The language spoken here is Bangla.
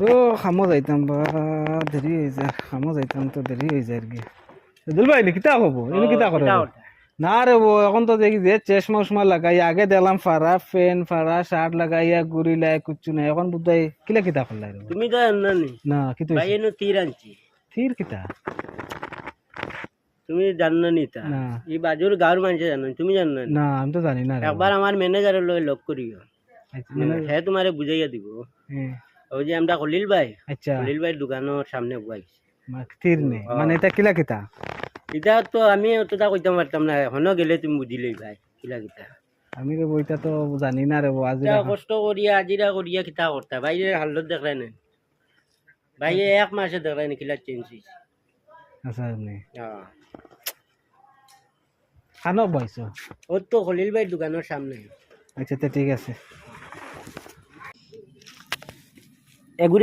ও খামো যাইতাম বা দেরি হয়ে যায়, খামো যাইতাম তো দেরি হয়ে যায় আর কি। দিল ভাই নি কিতা হবো এনে কিতা করে রে? না রে বো, এখন তো দেখি যে চশমা উসমা লাগাই, আগে দেখলাম ফারা ফ্যান ফারা শার্ট লাগাইয়া ঘুরি লাই কুচ্ছু নাই, এখন বুঝাই কিলা কিতা করলাই রে? তুমি তো জানি না কিতা ভাই হইছে? এনে তীর আনছি, থির কিতা? তুমি জানো নি তা? না এই বাজুর গাঁর মানুষ জানো, তুমি জানো না? না আমি তো জানি না রে। একবার আমার ম্যানেজারের লগে লক করিও, আচ্ছা, মানে হ্যাঁ তোমারে বুঝাইয়া দিব। হ্যাঁ, ওই যে আমরা খলিল ভাই, আচ্ছা খলিল ভাই দোকানের সামনে বইছি। থির নে মানে এটা কিলা কিতা? এটা তো আমি অতটা কইতে পারতাম না, এখনো গেলে তুমি বুঝিলেই ভাই কিলা কিতা। আমি রে বইটা তো জানি না রে বো, আজি এটা কষ্ট করিয়া আজিরা করিয়া কিতা করতা ভাইয়ের হালত দেখলাই না, ভাইয়ে এক মাসে দেখলাই না কিলা চেঞ্জ হয়েছে। আচ্ছা নে হ্যাঁ, খানো বইছো? ওর তো খলিল ভাই দোকানের সামনে। আচ্ছা তো ঠিক আছে। এগুলো